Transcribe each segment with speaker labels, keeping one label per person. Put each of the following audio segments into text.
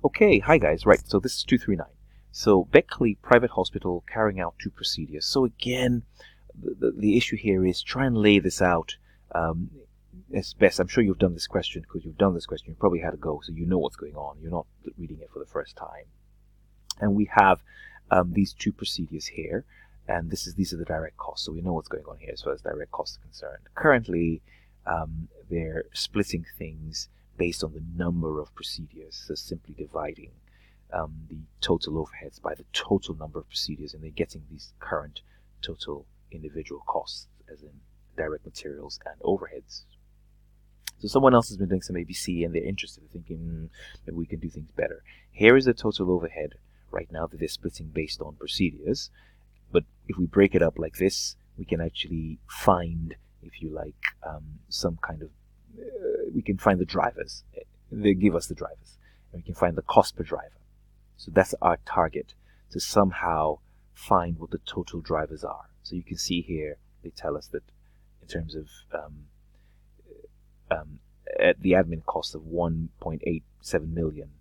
Speaker 1: Okay, hi guys. Right, so this is 239. So Beckley Private Hospital carrying out 2 procedures. So again, the issue here is try and lay this out as best. I'm sure you've done this question because you've done this question. You probably had a go, so you know what's going on. You're not reading it for the first time. And we have these 2 procedures here, and these are the direct costs. So we know what's going on here as far as direct costs are concerned. Currently, they're splitting things based on the number of procedures, so simply dividing the total overheads by the total number of procedures, and they're getting these current total individual costs, as in direct materials and overheads. So someone else has been doing some ABC, and they're interested in thinking, maybe we can do things better. Here is the total overhead right now that they're splitting based on procedures, but if we break it up like this, we can actually find, if you like, some kind of we can find the drivers. They give us the drivers, and we can find the cost per driver. So that's our target, to somehow find what the total drivers are. So you can see here they tell us that in terms of at the admin cost of 1.87 million,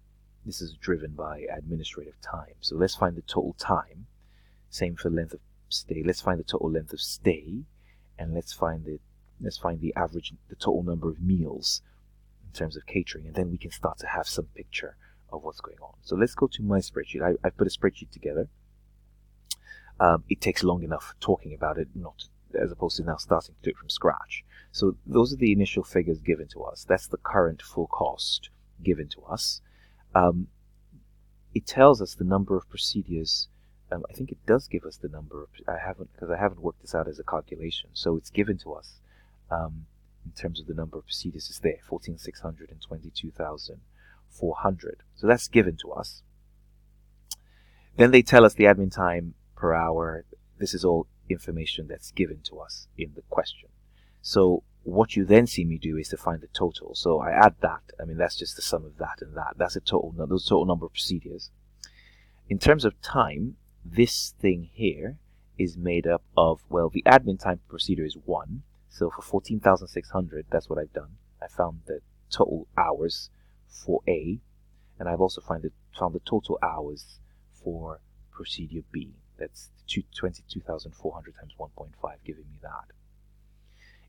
Speaker 1: this is driven by administrative time. So let's find the total time. Same for length of stay. Let's find the total length of stay, and let's find the average, the total number of meals in terms of catering, and then we can start to have some picture of what's going on. So let's go to my spreadsheet. I've put a spreadsheet together. It takes long enough talking about it, not as opposed to now starting to do it from scratch. So those are the initial figures given to us. That's the current full cost given to us. It tells us the number of procedures. I think it does give us the number of, I haven't worked this out as a calculation. So it's given to us in terms of the number of procedures. Is there 14,600 and 22,400. So that's given to us. Then they tell us the admin time per hour. This is all information that's given to us in the question. So what you then see me do is to find the total. So I add that. I mean, that's just the sum of that and that. That's a total, the total number of procedures. In terms of time, this thing here is made up of, well, the admin time per procedure is 1. So for 14,600, that's what I've done. I found the total hours for A, and I've also found the total hours for procedure B. That's 22,400 times 1.5, giving me that.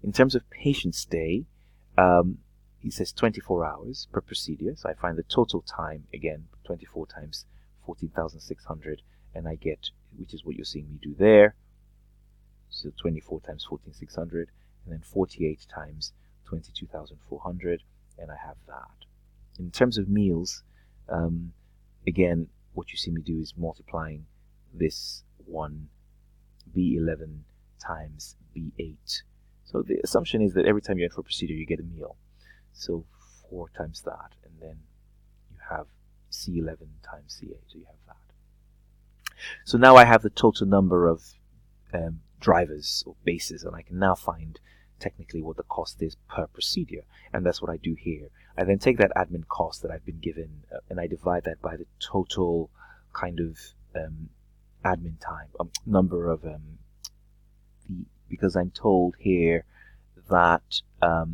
Speaker 1: In terms of patient stay, he says 24 hours per procedure. So I find the total time, again, 24 times 14,600, and I get, which is what you're seeing me do there. So 24 times 14,600, and then 48 times 22,400, and I have that. In terms of meals, again, what you see me do is multiplying this one B11 times B8. So the assumption is that every time you enter a procedure, you get a meal. So 4 times that, and then you have C11 times C8, so you have that. So now I have the total number of drivers or bases, and I can now find technically what the cost is per procedure, and that's what I do here. I then take that admin cost that I've been given, and I divide that by the total kind of admin time, number of because I'm told here that I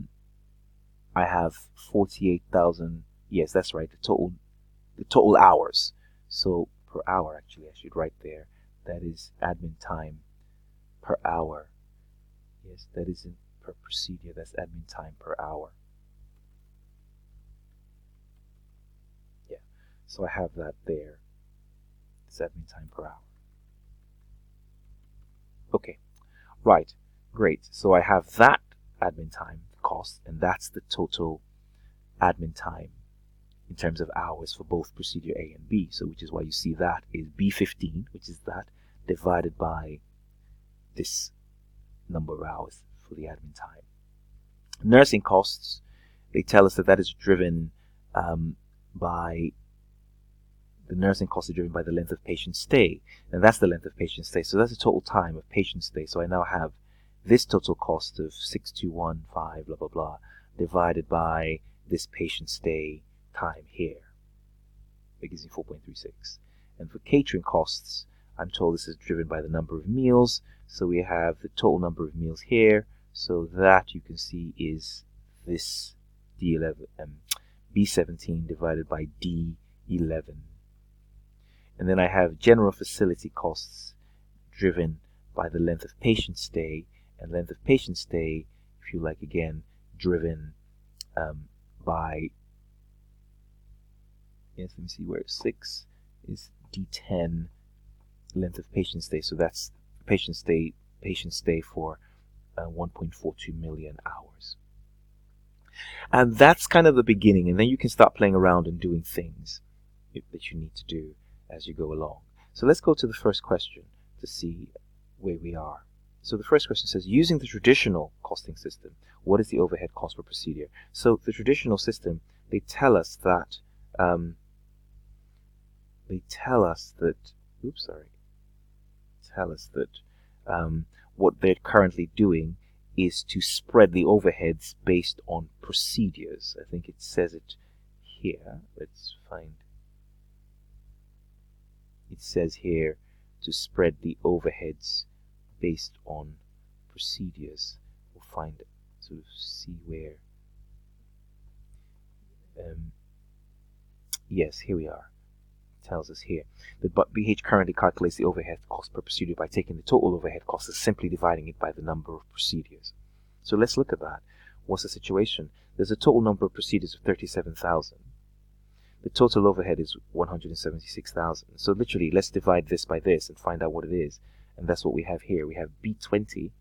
Speaker 1: have 48,000. Yes, that's right. The total hours. So per hour, actually, I should write there. That is admin time per hour. Yes, that isn't per procedure. That's admin time per hour. Yeah. So I have that there. It's admin time per hour. Okay. Right, great. So I have that admin time cost, and that's the total admin time in terms of hours for both procedure A and B. So which is why you see that is B15, which is that, divided by this number of hours for the admin time. Nursing costs, they tell us that is driven by the nursing costs are driven by the length of patient stay, and that's the length of patient stay. So that's the total time of patient stay. So I now have this total cost of 6215 blah blah blah divided by this patient stay time here. That gives me 4.36. And for catering costs, I'm told this is driven by the number of meals. So we have the total number of meals here. So that you can see is this D11 B17 divided by D 11. And then I have general facility costs driven by the length of patient stay, and length of patient stay, if you like, again, driven by, yes, let me see where 6 is D10, length of patient stay. So that's patient stay for 1.42 million hours. And that's kind of the beginning, and then you can start playing around and doing things that you need to do as you go along. So let's go to the first question to see where we are. So the first question says, using the traditional costing system, what is the overhead cost per procedure? So the traditional system, they tell us that what they're currently doing is to spread the overheads based on procedures. I think it says it here. Let's find. It says here to spread the overheads based on procedures. We'll find, sort of see where. Yes, here we are. It tells us here that BH currently calculates the overhead cost per procedure by taking the total overhead cost and simply dividing it by the number of procedures. So let's look at that. What's the situation? There's a total number of procedures of 37,000. The total overhead is 176,000. So literally, let's divide this by this and find out what it is. And that's what we have here. We have B20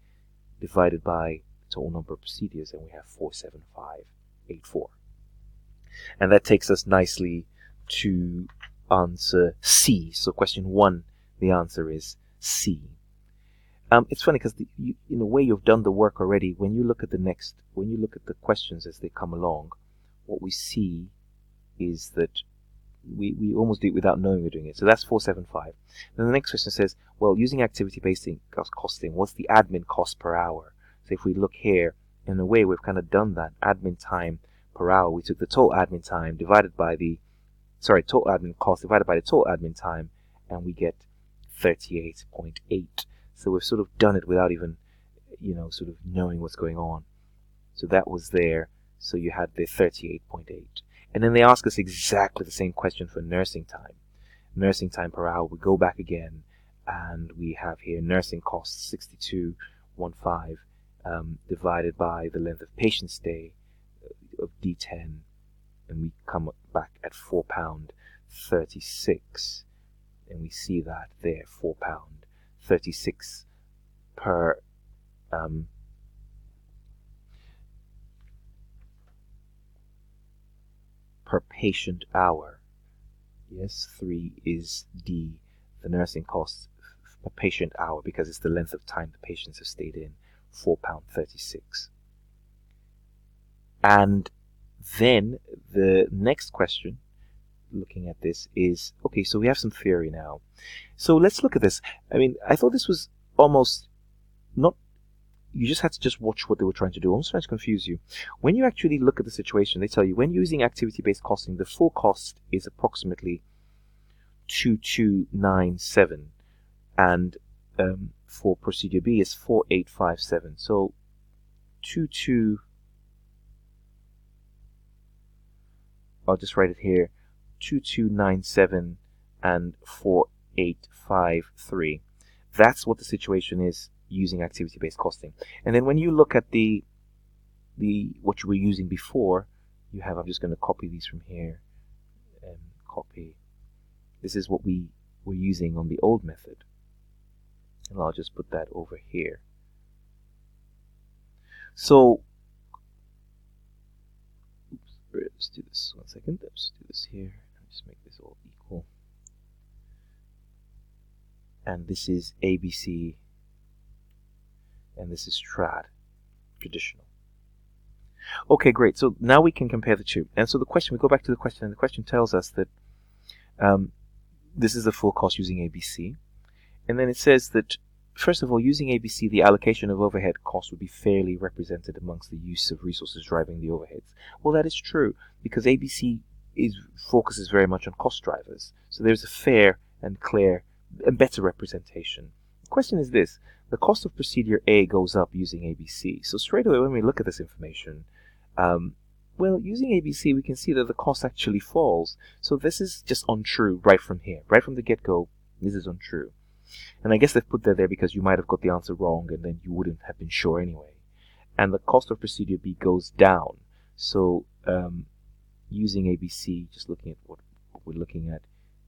Speaker 1: divided by the total number of procedures, and we have 47584. And that takes us nicely to answer C. So question 1, the answer is C. It's funny because in a way you've done the work already. When you look at the questions as they come along, what we see is that we almost do it without knowing we're doing it. So that's 475. Then the next question says, well, using activity-based costing, what's the admin cost per hour? So if we look here, in a way we've kind of done that. Admin time per hour. We took the total admin time divided by the, total admin cost divided by the total admin time, and we get 38.8. So we've sort of done it without even, sort of knowing what's going on. So that was there. So you had the 38.8. And then they ask us exactly the same question for nursing time. Nursing time per hour. We go back again, and we have here nursing costs 62.15 divided by the length of patient stay of D10, and we come back at £4.36, and we see that there, £4.36 per patient hour. Yes, 3 is D, the nursing costs per patient hour, because it's the length of time the patients have stayed in, £4.36. And then the next question, looking at this, is, okay, so we have some theory now. So let's look at this. I mean, I thought this was almost not, you just had to just watch what they were trying to do. I'm almost trying to confuse you. When you actually look at the situation, they tell you when using activity-based costing, the full cost is approximately 2297, and for procedure B is 4857. So 22, I'll just write it here, 2297 and 4853. That's what the situation is using activity-based costing. And then when you look at the what you were using before, you have, I'm just going to copy these from here and copy. This is what we were using on the old method, and I'll just put that over here. So let's do this 1 second. Let's do this here. Just make this all equal. And this is ABC, and this is trad, traditional. Okay, great. So now we can compare the two. And so the question, we go back to the question, and the question tells us that this is the full cost using ABC. And then it says that, first of all, using ABC, the allocation of overhead costs would be fairly represented amongst the use of resources driving the overheads. Well, that is true, because ABC focuses very much on cost drivers. So there's a fair and clear and better representation. The question is this: the cost of procedure A goes up using ABC. So straight away when we look at this information, well, well, using ABC, we can see that the cost actually falls. So this is just untrue right from here. Right from the get-go, this is untrue. And I guess they've put that there because you might have got the answer wrong and then you wouldn't have been sure anyway. And the cost of procedure B goes down. So using ABC, just looking at what we're looking at,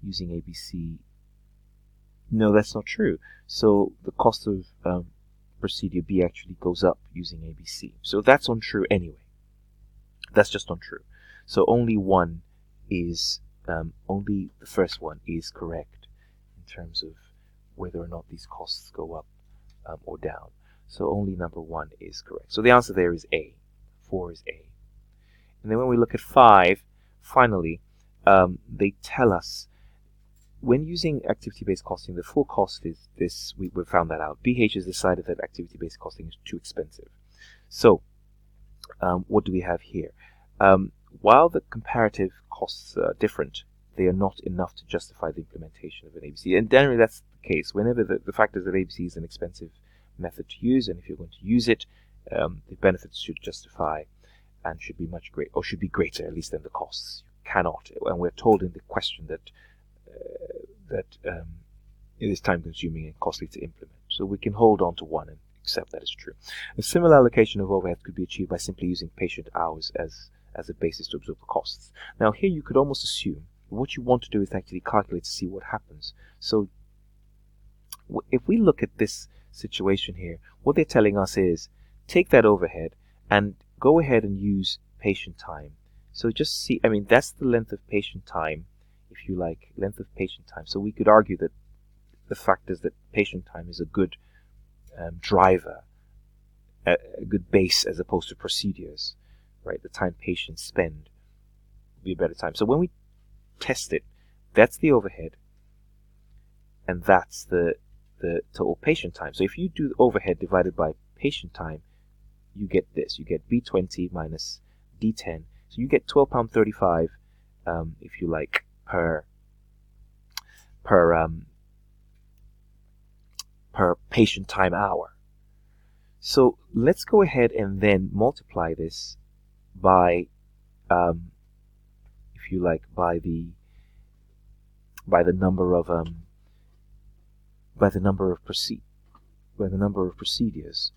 Speaker 1: using ABC, no, that's not true. So the cost of procedure B actually goes up using ABC. So that's untrue anyway. That's just untrue. So only one is, only the first one is correct in terms of whether or not these costs go up or down. So only number 1 is correct. So the answer there is A. 4 is A. And then when we look at 5, finally, they tell us when using activity-based costing, the full cost is this. We found that out. BH has decided that activity-based costing is too expensive. So what do we have here? While the comparative costs are different, they are not enough to justify the implementation of an ABC. And generally that's the case. Whenever the fact is that ABC is an expensive method to use, and if you're going to use it, the benefits should justify and should be much greater, or should be greater at least than the costs. You cannot, and we're told in the question that it is time-consuming and costly to implement. So we can hold on to 1 and accept that is true. A similar allocation of overhead could be achieved by simply using patient hours as a basis to absorb the costs. Now here you could almost assume what you want to do is actually calculate to see what happens. So if we look at this situation here, what they're telling us is take that overhead and go ahead and use patient time. So just see, I mean, that's the length of patient time, if you like, length of patient time. So we could argue that the fact is that patient time is a good driver, a good base as opposed to procedures, right? The time patients spend would be a better time. So when we test it, that's the overhead, and that's the total patient time. So if you do the overhead divided by patient time, you get this. You get B20 minus D10. So you get £12.35, if you like, per patient time hour. So let's go ahead and then multiply this by, if you like, by the number of procedures.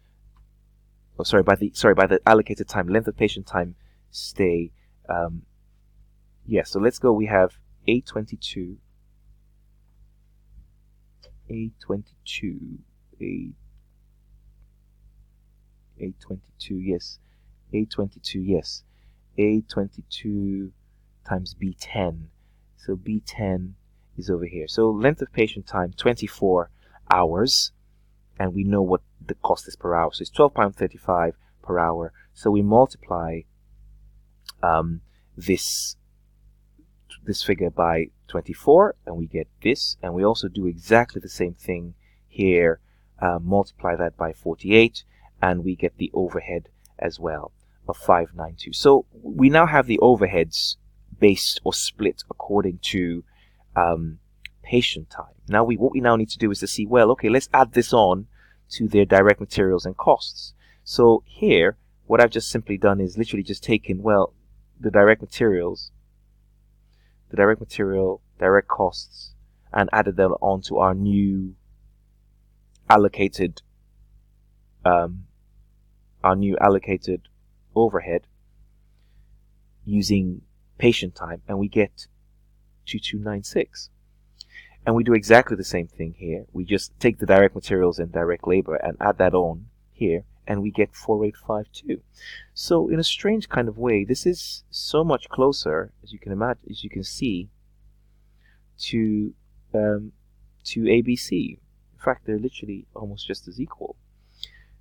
Speaker 1: Oh, sorry, by the allocated time, length of patient time stay. So let's go. We have A22, yes, A22 times B10. So B10 is over here. So length of patient time, 24 hours. And we know what the cost is per hour. So it's £12.35 per hour. So we multiply this figure by 24, and we get this. And we also do exactly the same thing here. Multiply that by 48, and we get the overhead as well of 592. So we now have the overheads based or split according to patient time. Now what we now need to do is to see, well, okay, let's add this on to their direct materials and costs. So here, what I've just simply done is literally just taken, well, the direct material, direct costs, and added them onto our new allocated overhead using patient time, and we get 2296. And we do exactly the same thing here. We just take the direct materials and direct labor and add that on here, and we get 4852. So in a strange kind of way, this is so much closer, as you can imagine, as you can see, to ABC. In fact, they're literally almost just as equal.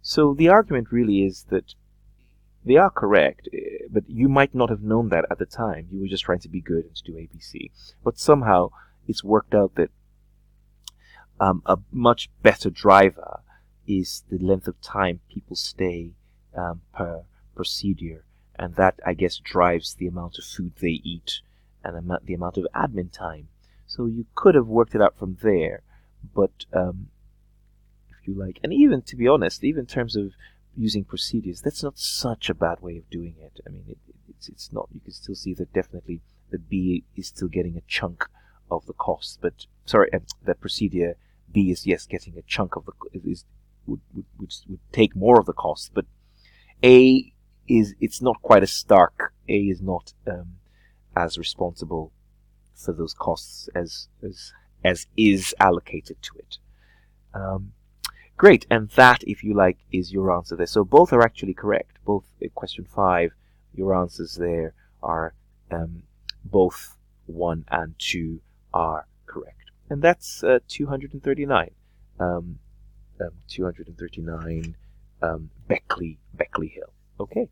Speaker 1: So the argument really is that they are correct, but you might not have known that at the time. You were just trying to be good and to do ABC. But somehow it's worked out that a much better driver is the length of time people stay per procedure, and that, I guess, drives the amount of food they eat and the amount of admin time. So you could have worked it out from there, but if you like, and even to be honest, even in terms of using procedures, that's not such a bad way of doing it. I mean, it's not. You can still see that definitely that B is still getting a chunk of the costs, but sorry, that procedure B is yes getting a chunk of the would take more of the costs, but A it's not quite as stark. A is not as responsible for those costs as is allocated to it. Great, and that, if you like, is your answer there. So both are actually correct. Both question 5, your answers there are both 1 and 2 are correct. And that's 239. 239 Beckley Hill. Okay.